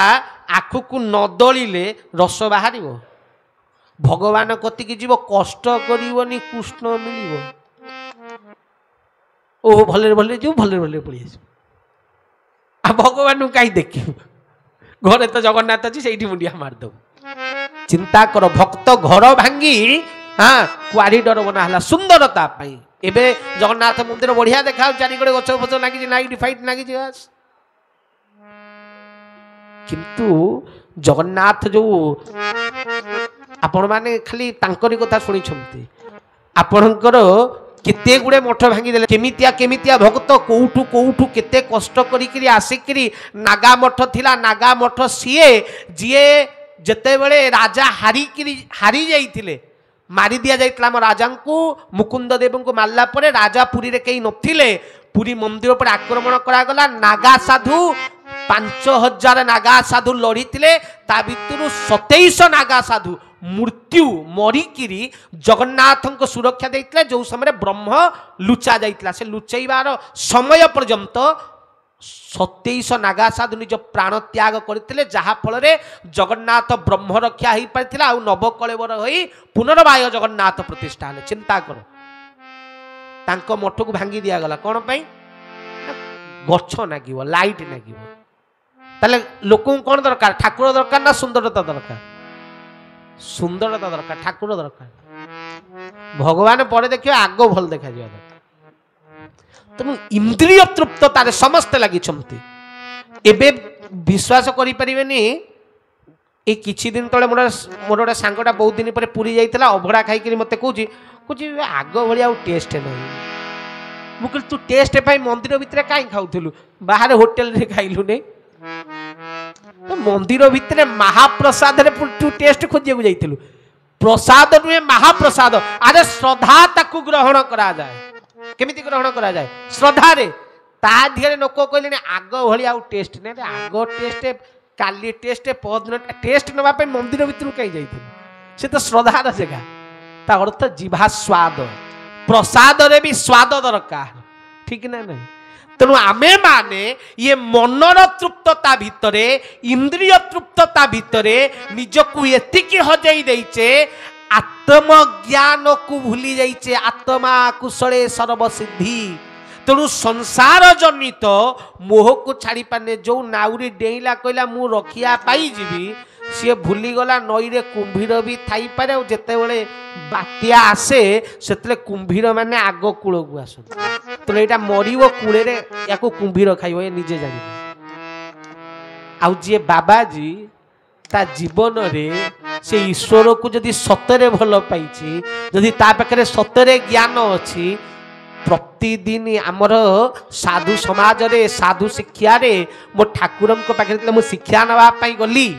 आखु को न दलिले रस बाहर भगवान कतिक जीव कष्ट करनी कृष्ण मिल ओ भले भले जीव भले भले पड़ी आ भगवान कहीं देख घरे तो जगन्नाथ अच्छी से मुंडिया मारदे चिंता कर भक्त घर भांगी हाँ क्वारिडोर बनाला सुंदरता एबे जगन्नाथ मंदिर बढ़िया देखा चारिगड़े गछ फच लगी लाइट फाइट लगी किंतु जगन्नाथ जो आपण माने खाली तांकरी कथा शुणी आपणकर केते गुड़े मठ भांगी देले केमितिया भक्त कोठू कोठू केते कष्ट करी आसिक नागा मठ थिला नागा मठ सीए जीए जते बेले राजा हारी जाइथिले मारी दिया जाइतला हम राजा को मुकुंद देव को मारला परे राजा पुरी रे कहीं नथिले पुरी मंदिर पर आक्रमण करागला नागा साधु 5000 नागा साधु लड़ी ता भितर 27 नागा साधु मृत्यु मरिकी जगन्नाथ को सुरक्षा देते जो समय ब्रह्म लुचा जाइतला से लुचैबार समय पर्यंत 27 नागा साधु निज प्राण त्याग करते जहाँफल जगन्नाथ ब्रह्म रक्षा हो पारी आ नवकलेवर हो पुनर्वाय जगन्नाथ प्रतिष्ठा है चिंता कर तांको मठ को भांगी दिगला कौन पाई गछ नाग लाइट नाग ताले लोक कौन दरकार ठाकुर दरकार ना सुंदरता दरकार सुंदरता दरकार ठाकुर दरकार भगवान पर देखिए आग भल देखा दरकार तेणु इंद्रिय तृप्ततार समस्ते लगी एबे विश्वास करें ये किछि दिन तले मोर गोटे सांगटा बहुत दिन पर पुरी जाइतला अभड़ा खाई मत कौच आग भाई टेस्ट नहीं मुझे तू टेस्ट पाई मंदिर भितर कहीं खाऊलु बाहर होटेल रे खाइलु नहीं तो मंदिर भितर महाप्रसाद तू टेस्ट खोजिया जाइलु प्रसाद नुहे महाप्रसाद अरे श्रद्धा ताकू ग्रहण करा जाए केमिति ग्रहण करा जाए श्रद्धा रे ता धिरे लोक कहले आग भली टेस्ट नहीं आग टेस्ट काली टेस्ट पदन टेस्ट नवा पे मंदिर भितर कहीं जाइथिल से तो श्रद्धार जगह ता अर्थ जीवा स्वाद प्रसाद रे भी स्वाद दरकार ठीक ना नहीं तेणु आमे माने ये मनर तृप्तता भितरे इंद्रिय तृप्तता भितरे निजकू एतिकी हजई देइचे आत्मज्ञान को भूली जाइचे आत्मा कुशले सर्वसिद्धि तेणु संसार जनित मोह को छाड़ी पाने जो नाउरी डेइला कहला मु रखिया पाई जीवी सी भूलीगला नई रे कुंभीर भी थी पारे जिते बड़े बात्या आसे से कुंभीर माने आग कूल को आस तेणु यहाँ मर कूले या कुंभीर खाइब ये निजे जान आउ जी बाबाजी ता जीवन रे से ईश्वर को जदि सतरे भल पाई जदि ता पाखे सतरे ज्ञान अच्छी प्रतिदिन आमर साधु समाज रे साधु शिक्षा रे मो ठाकुर पाखे मु शिक्षा नापी गली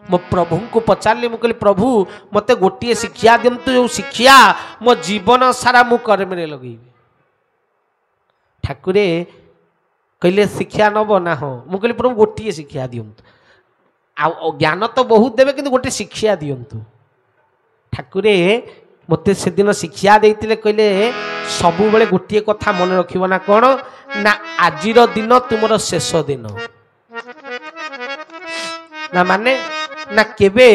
मो प्रभु को पचारे मुझे प्रभु मते गोटे शिक्षा दिंतु जो शिक्षा मो जीवन सारा मु कर्म रे लगेबी ठाकुरे कहले शिक्षा नब ना हाँ मुझे प्रभु गोटे शिक्षा दिंतु आ ज्ञान तो बहुत देवे कि गोटे शिक्षा दिंतु ठाकुरे मते से दिन शिक्षा देते कहले सबु बेले गोटे कथा मन रखिब ना कौन ना आजिर दिन तुमर शेष दिन ना माने ना केबे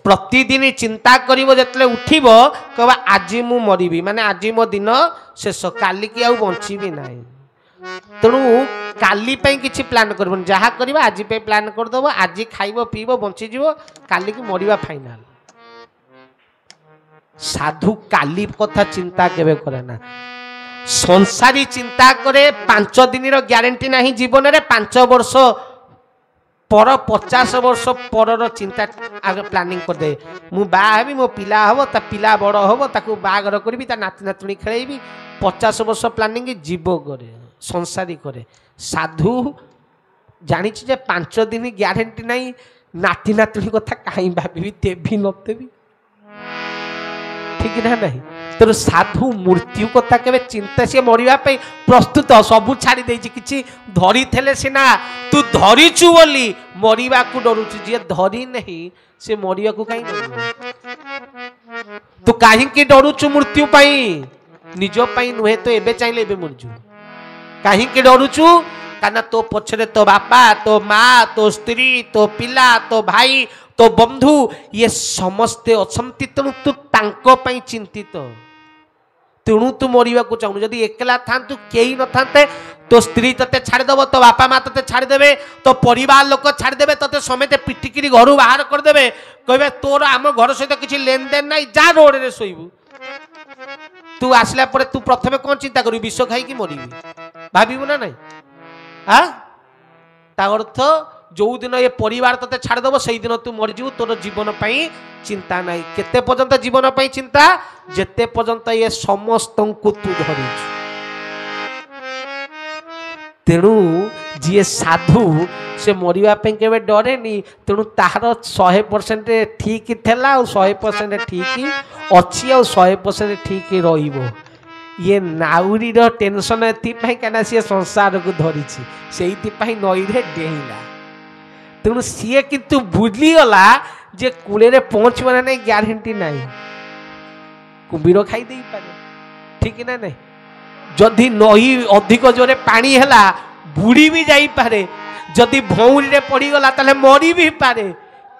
प्रतिदिन चिंता करिवो जतले उठिबो कहबा आज मु मरिबी माने आज मो दिन शेष काली की आउ बंचीबी नाही तेणु काली पई किछि प्लान करबन जहा करबा आज पे प्लान कर दबो आज खाइबो पीबो बंची जीवो काली की मरिबा फाइनल साधु काली कथा चिंता केबे करे ना संसारी चिंता करे 5 दिन रो ग्यारंटी नाही जीवन रे 5 वर्ष पर 50 वर्ष पर चिंता आगे प्लानिंग कर दे मु बा हेबी मो पिला हबो ता पिला बड़ हबो ताकू बागर करबी ता नाती नातुणी खेलेबी 50 वर्ष प्लानिंग जीव करे संसारी करे साधु जानी जे 5 दिन ग्यारंटी नहीं नाती नातुणी कथा कहीं भाभी देवी नतेबी ठीक ना नहीं तेणु साधु मृत्यु कथा के चिंता सी मरवाई प्रस्तुत सबू छाड़ी किसी धरी थे सीना तू धरीचु बोली मरवा को डरुचु जी धरी नहीं से मरवा को कहीं तू कहीं डरुचु मृत्यु निज नुहे तो एबे चाहिए एबे मरजु कहीं डरुचु कहना तो पछरे तो बापा तो माँ तो स्त्री तो पिला तो भाई तो बंधु ये समस्ते अच्छी तेणु तू तांको पई चिंतित तेणु तू मरवा को चाहूनु जदि एकला था कई न था तो स्त्री ते छाड़देव तो बापा माँ ते छाड़देवे तो परिवार लोक छाड़देवे ते समेत पिटिकी घर बाहर करदे कहे तोर आम घर सहित किसी लेन देन ना जा रोड रे शोबू तू आसला तू प्रथम कौन चिंता करू विष खाई मरबी भावु ना ना हाँ ता अर्थ जो दिन ये परिवार ते छाड़देव से दिन तू मरजु तोर जीवन पाई चिंता नहीं केते पर्यंत जीवन पाई चिंता जेते पर्यंत ये समस्त को तू धरी तेणु जी साधु से मरवाई के डरेनी तेणु तार 100% ठीक थेला 100% ठीक अच्छी 100% ठीक रहिबो ये नाउरी टेंशन एना सी संसार को धरी से नई रे डेला तेणु सी किंतु भूलीगला जे कूले पहुँचब ना नहीं ग्यारंटी नहीं कुंभीर खाईदे पारे ठीक ना नहीं जदि नई अधिक जोरे पानी है बुड़ी भी जाई पारे जदि भौरी रे पड़ीगला ताले मरी भी पारे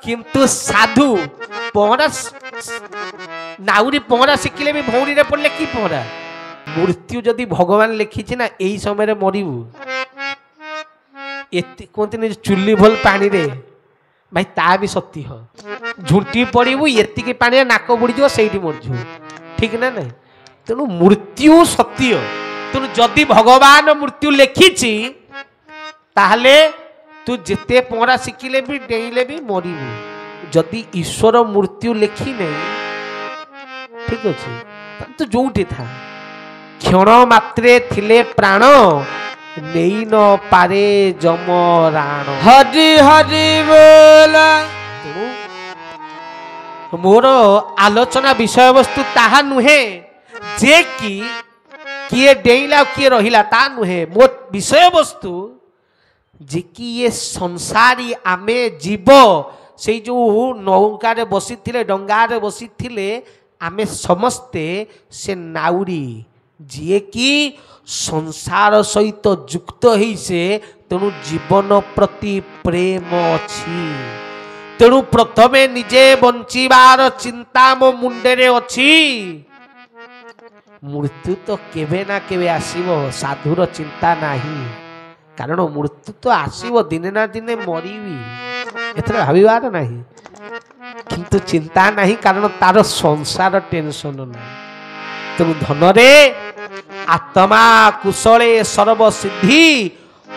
किंतु साधु पहरा नाउरी पहरा शिखिले भी भौरी रे पड़ले कि पहरा मृत्यु जदि भगवान लिखी ना यही समय मरबू कहते चुली भल पानी रे भाई ता भी सत्य हो झुंटी पड़ू ये पानी नाक बुड़ी से मरजु ठीक ना नहीं तेणु मृत्यु सत्य तेणु जदि भगवान मृत्यु लिखी ताहले तू जिते पहरा शिखिले भी डेले भी मरबू जदि ईश्वर मृत्यु लिखी नहीं ठीक अच्छे तो जो था क्षण मात्रे थिले प्राण नहीं न पारे जम राण
हरि हरि बोला
मोर आलोचना विषय वस्तु ताहा नुहे जे कि किए डेइला किए रहिला ता नुहे मो विषय वस्तु जे कि ये संसारी आमे जीव से जो नौका रे बसी थिले डंगा रे बसी थिले आमे समस्ते से नाउरी जी कि संसार सहित युक्त ही से तेणु जीवन प्रति प्रेम अच्छी तेणु प्रथमे निजे बंचिबार चिंता मो मुंडे अच्छी मृत्यु तो केबे ना केबे आसीबो साधुर चिंता नहीं कारण मृत्यु तो आसीबो दिने ना दिने मरीबी एथरे भाबिबार नहीं किंतु चिंता नहीं कारण तार संसार टेंशन नहीं तेणु धन रे आत्मा कुशले सर्व सिद्धि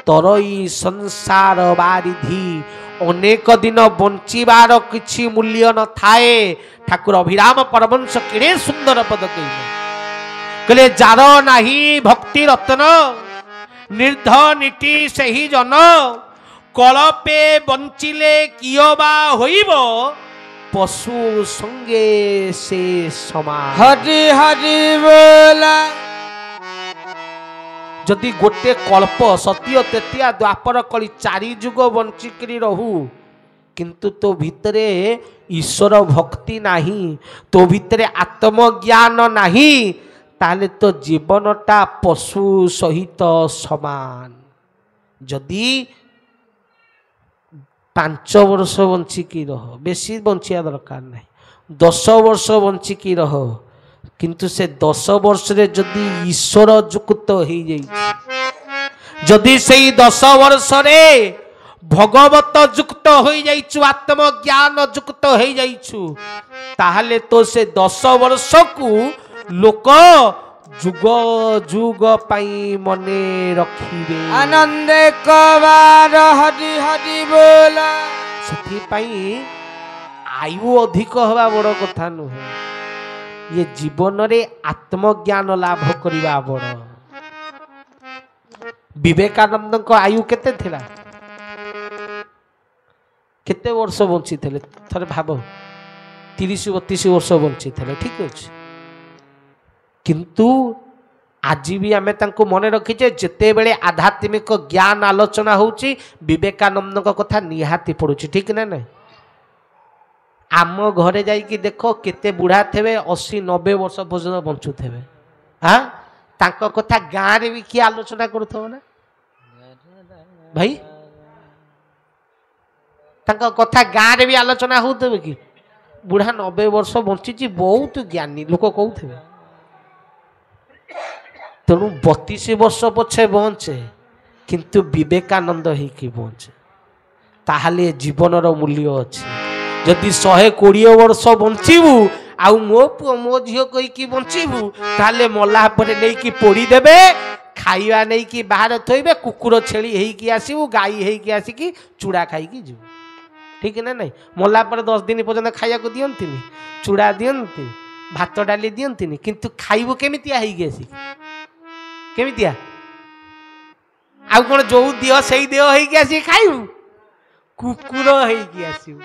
तरई संसार बारिधि अनेक दिन बंचिबार किछि मूल्य न थाए ठाकुर अभिराम परमंश किणे सुंदर पद कहले जार नाही भक्ति रत्न निर्धनिटी सही जन कलपे बंचिले कियबा होइबो पशु संगे से समान
हरि हरि बोला
जदि गोटे कल्प सत्य तृतीया द्वापर कली 4 जुग बंचिकी रहू किंतु तो भितरे ईश्वर भक्ति नहीं तो भितरे आत्मज्ञान नहीं ताले तो जीवनटा पशु सहित समान जदि 5 वर्ष बंचिकी रह बेसी बंचिया दरकार नहीं 10 वर्ष बंचिकी रह किंतु से 10 वर्ष रे जदि ईश्वर युक्त हो जाई जदि से 10 वर्ष रे भगवत युक्त हो जाइछु आत्मज्ञान युक्त हो जाइछु ताहले तो से 10 वर्ष को लोक जुग जुग पाई मने रखिबे
आनंद कबार हरि हरि बोला
सथि पाई आयु अधिक हवा बड़ कथा नुहे ये जीवन रे आत्मज्ञान लाभ करिबा बड़ विवेकानंद को आयु केते थिला केते वर्ष बंची थे थरे भाव 30-32 वर्ष बंची थे ठीक अच्छे किंतु आज भी आम मन रखीचे जिते बड़े आध्यात्मिक ज्ञान आलोचना होची विवेकानंद कथा निहाती पड़ुची ठीक ना नहीं आम घरे जाइकी देख केते बुढ़ा थे 80-90 वर्ष पर्यटन बंचु थे हाँ तांको कथा गाँव रे भी किए आलोचना करूथो ना भाई तांको कथा गाँव रे भी आलोचना होते कि बुढ़ा 90 वर्ष बंची बहुत ज्ञानी लोक कहते तेणु 32 वर्ष पछे बंचे किंतु विवेकानंद ही बंचे ताहले जीवनर मूल्य अच्छी जदि 120 वर्ष बंचीबू आउ मो पुओ मो झील कहीकि बंचीबू ताहले मला परे नहीं कि पोड़ी देबे खाइबा नहीं कि बाहर थोइबे कुकुर छेली हेइकी आसीबू गाई हेइकी आसीकी चूड़ा खाइकी जीवू ठीक ना नहीं मला पर 10 दिन पर्यंत खाइया को दियंतिनी चूड़ा दियंती भात डाली दियंतिनी किंतु खाइबू केमितिया हेइकी आसीकी केमितिया आउ कोन जो दियो सेई दियो हेइकी आसी खाइबू कुकुर हेइकी आसीबू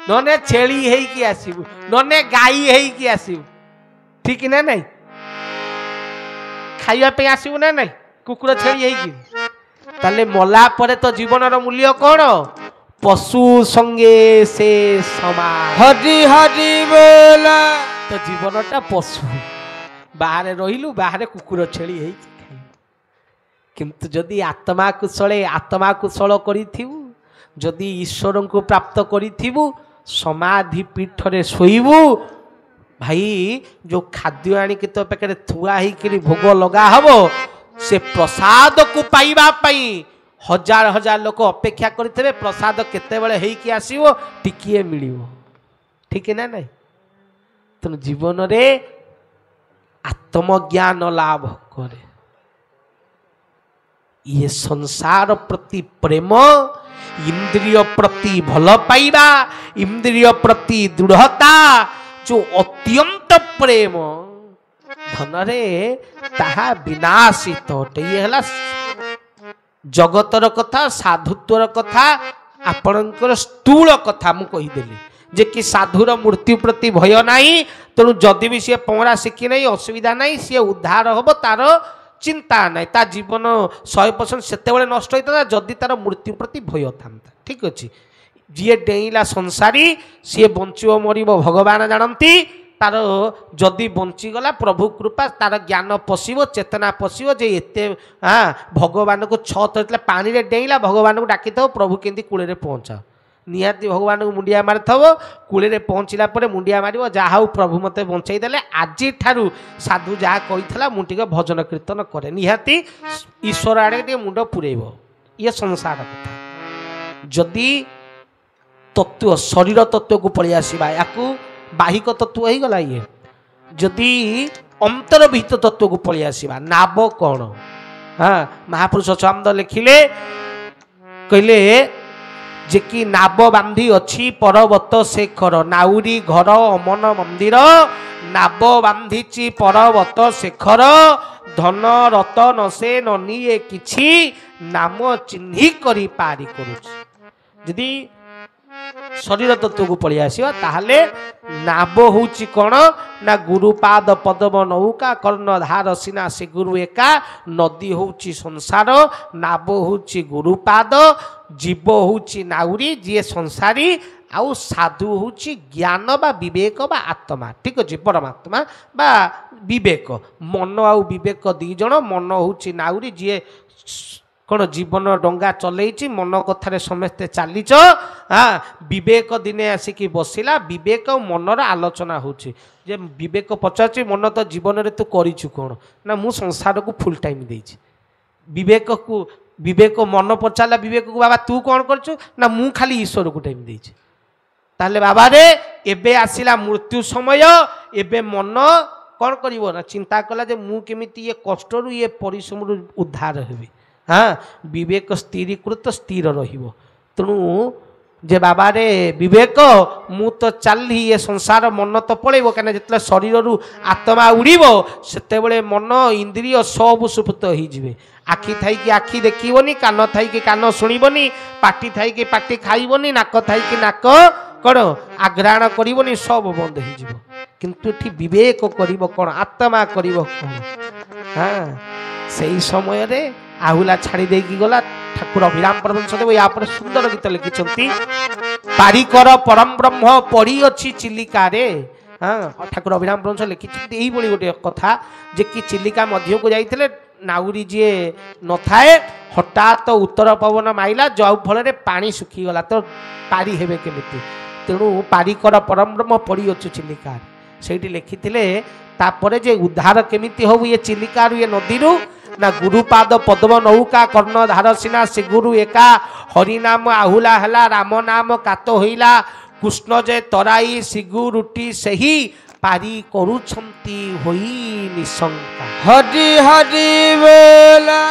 नने छेली हेइकी आसीबू नने गाई हेइकी आसीबू ठीक ना नहीं खाइबा पे आसीबू ना नहीं कुकुर छेली हेइकी ताले मला परे तो जीवनर मूल्य कोन पशु संगे से समान
हरि हरि बोला
तो जीवनटा पशु बाहर रहिलु बाहर कुकुर छेली हेइकी किंतु जदि आत्मा कुशल करिथिबु जदि ईश्वर को प्राप्त करिथिबु समाधि पीठ रे सोइबु भाई जो खाद्य आनी के तो पाखे थुआ ही भोग लगा हबो से प्रसाद को पाइबा पई हजार हजार लोक अपेक्षा करते प्रसाद केतेबेले हेइकी आसीबो टिकिए मिलिबो ठीक ना नहीं तेणु जीवन रे आत्मज्ञान लाभ करे ये संसार प्रति प्रेम इंद्रिय प्रति भल पाइबा इंद्रिय प्रति दृढ़ता जो अत्यंत प्रेम धन रे ताहा विनाशित अटे ये हला जगतर कथा साधुत्वर कथा आपणकर स्थूल कथा मु कहीदेली जे कि साधुर मृत्यु प्रति भय नाही तेणु जदि भी सी पहरा शिखी नहीं असुविधा नहीं सी उद्धार हम तार चिंता नहीं ता जीवन 100% सेते नष्ट होता जदि तार मृत्यु प्रति भय था ठीक अच्छे जी डेईला संसारी सी बंचो मर भगवान जानती तार जदि बंचीगला प्रभु कृपा तार ज्ञान पशिव चेतना पशिव जे एते हाँ भगवान को छत पानी रे डेईला भगवान को डाकी था प्रभु केंदी कूले पहुँचा निहाती भगवान को मुंडिया मारिथव कूले पहुँचला मुंडिया मार जहा प्रभु मत बंचाईदे आज ठारू साधु जहाँ कही मुझे भजन कीर्तन करे निहाती ईश्वर आड़े टे मुंड पुरेब ये संसार कथा जदि तत्व शरीर तत्व को पलि आसवा या बाहिक तत्व हो गला ये जदि अंतर्भित तत्व को पलि आसवा नाब कौन हाँ महापुरुष चंद लिखिले कहले जे कि नाब बांधी अच्छी पर्वत शेखर नाउरी घर अमन मंदिर नाब बांधी पर्वत शेखर धन रतन से निए किछि नाम चिन्ही करी पारी करुछि शरीर तत्व को पलि आसवा ताहले नाब होउछि कौन ना गुरुपाद पदम नौका कर्णधार सिना से गुरु एका नदी होउछि संसार नाब होउछि गुरुपाद जीव होउछि नाउरी जी संसारी आउ साधु होउछि ज्ञान बा विवेक बा आत्मा ठीक अछि परमात्मा बा विवेक मन आउ विवेक दी जण मन होउछि नाउरी जी कौन जीवन डंगा चलई मन कथार समस्ते चलीच हाँ विवेक दिने आसिकी बसला विवेक मनर आलोचना होचे जे विवेक पचार मन तो जीवन में तू करू कौन ना मु संसार को फुल टाइम देछि विवेक मन पचारा विवेक को बाबा तू कौन कर ना मु खाली ईश्वर को टाइम देछि ताले बाबा रे एबे आसिला मृत्यु समय एबे मन कौन करिवो ना चिंता कला जे मु केमिति ये कष्ट रु ये परिश्रम रु उद्धार हेबी हाँ विवेक स्थिरीकृत स्थिर रहिबो तेणु जे बाबा रे विवेक मु तो चली ये संसार मन तो पलैब कहीं जिते शरीर रु आत्मा उड़ीब सेतेबेले मन इंद्रिय सब सुप्त होइजिवे आखि थाई कि आखि देखिबनी कान थाई कि कान सुनिबनी पाटी थाई कि पाटी खाइबनी नाक थाई कि नाक कौन आघ्राण करिबनी सब बंद होइजिवो किंतु एठी विवेक करिब कोन आत्मा करिब कोन हाँ से समय रे आहुला छाड़ी देकी गला ठाकुर अभिराम परमहंसदेव या पर सुंदर गीत लिखिछंती पारिकर परम ब्रह्म पड़ी अछि चिलिका रे हाँ ठाकुर अभिराम परमहंस लिखिछंती एही बोली गोटे कथा जे कि चिलिका मध्य को जाइथिले नाउरी जी न थाए हठात उत्तर पवन माइला जो फल पानी सुखी गला तो पारी हेबे केमिति तेणु पारिकर परम ब्रह्म पड़ी अच्छु चिलिका से लिखिथिले तापरे जे उद्धार केमिति हो ये चिलिका ये नदी ना गुरुपाद पद्म नौका कर्णधार सिना से गुरु एका हरिनाम आहुला हला राम नाम कात होइला कृष्ण जे तराई सिगु रुटी सही पारी करूछंती होई निशंका
हरि हरि बोला।